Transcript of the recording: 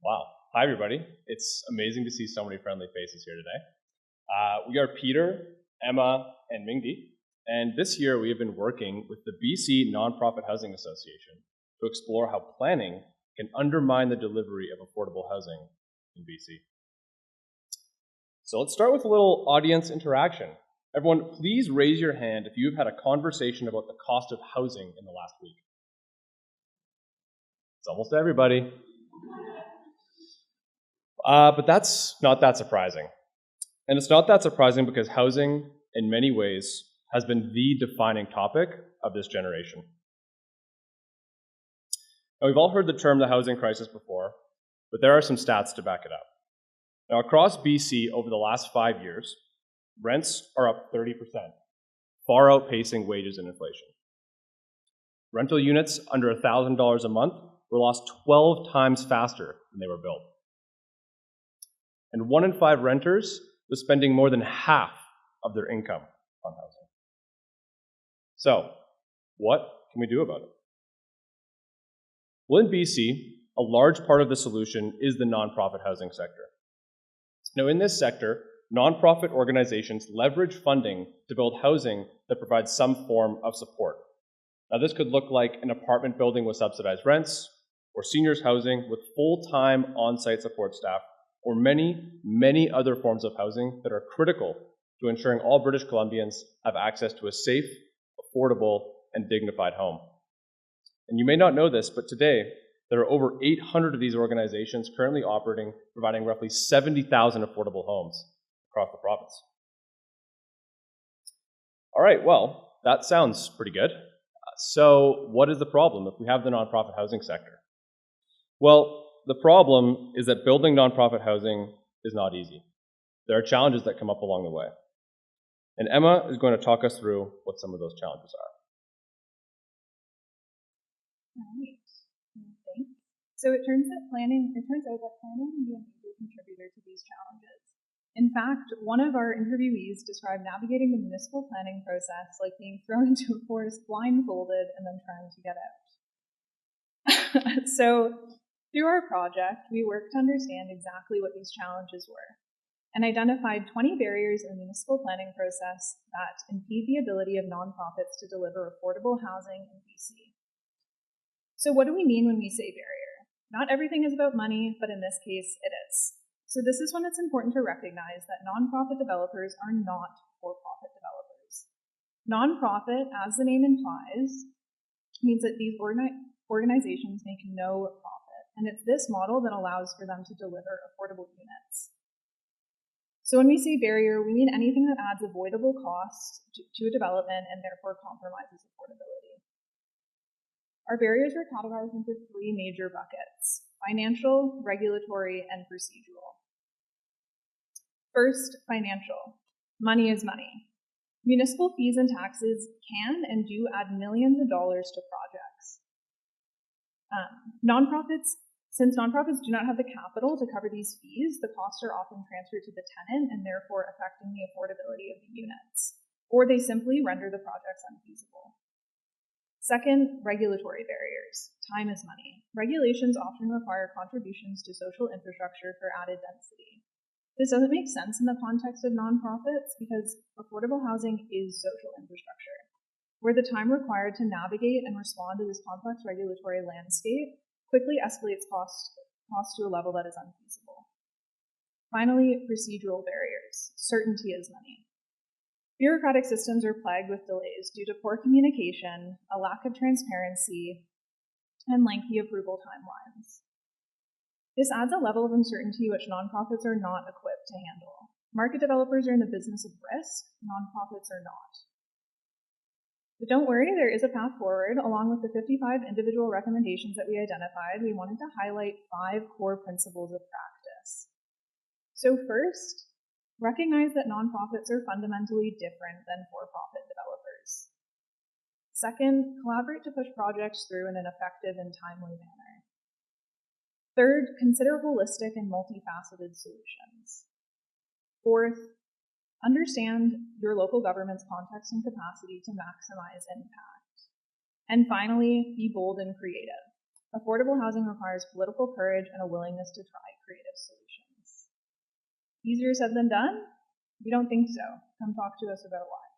Wow. Hi, everybody. It's amazing to see so many friendly faces here today. We are Peter, Emma, and Mingdi, and this year we have been working with the BC Nonprofit Housing Association to explore how planning can undermine the delivery of affordable housing in BC. So let's start with a little audience interaction. Everyone, please raise your hand if you've had a conversation about the cost of housing in the last week. It's almost everybody. But that's not that surprising. And it's not that surprising because housing, in many ways, has been the defining topic of this generation. Now, we've all heard the term the housing crisis before, but there are some stats to back it up. Now, across BC over the last 5 years, rents are up 30%, far outpacing wages and inflation. Rental units under $1,000 a month were lost 12 times faster than they were built. And 1 in 5 renters was spending more than half of their income on housing. So, what can we do about it? Well, in BC, a large part of the solution is the nonprofit housing sector. Now, in this sector, nonprofit organizations leverage funding to build housing that provides some form of support. Now, this could look like an apartment building with subsidized rents, or seniors housing with full-time on-site support staff, or many, many other forms of housing that are critical to ensuring all British Columbians have access to a safe, affordable, and dignified home. And you may not know this, but today, there are over 800 of these organizations currently operating, providing roughly 70,000 affordable homes across the province. All right, well, that sounds pretty good. So what is the problem if we have the nonprofit housing sector? Well, the problem is that building nonprofit housing is not easy. There are challenges that come up along the way. And Emma is going to talk us through what some of those challenges are. All right. Thanks. So it turns out that planning can be a major contributor to these challenges. In fact, one of our interviewees described navigating the municipal planning process like being thrown into a forest blindfolded and then trying to get out. So through our project, we worked to understand exactly what these challenges were and identified 20 barriers in the municipal planning process that impede the ability of nonprofits to deliver affordable housing in BC. So what do we mean when we say barrier? Not everything is about money, but in this case, it is. So this is when it's important to recognize that nonprofit developers are not for-profit developers. Nonprofit, as the name implies, means that these organizations make no profit, and it's this model that allows for them to deliver affordable units. So when we say barrier, we mean anything that adds avoidable costs to a development and therefore compromises affordability. Our barriers are categorized into 3 major buckets: financial, regulatory, and procedural. First, financial. Money is money. Municipal fees and taxes can and do add millions of dollars to projects. Since nonprofits do not have the capital to cover these fees, the costs are often transferred to the tenant and therefore affecting the affordability of the units, or they simply render the projects unfeasible. Second, regulatory barriers. Time is money. Regulations often require contributions to social infrastructure for added density. This doesn't make sense in the context of nonprofits because affordable housing is social infrastructure, where the time required to navigate and respond to this complex regulatory landscape quickly escalates costs to a level that is unfeasible. Finally, procedural barriers. Certainty is money. Bureaucratic systems are plagued with delays due to poor communication, a lack of transparency, and lengthy approval timelines. This adds a level of uncertainty which nonprofits are not equipped to handle. Market developers are in the business of risk, nonprofits are not. But don't worry, there is a path forward. Along with the 55 individual recommendations that we identified, we wanted to highlight 5 core principles of practice. So first, recognize that nonprofits are fundamentally different than for-profit developers. Second, collaborate to push projects through in an effective and timely manner. Third, consider holistic and multifaceted solutions. Fourth, understand your local government's context and capacity to maximize impact. And finally, be bold and creative. Affordable housing requires political courage and a willingness to try creative solutions. Easier said than done? We don't think so. Come talk to us about why.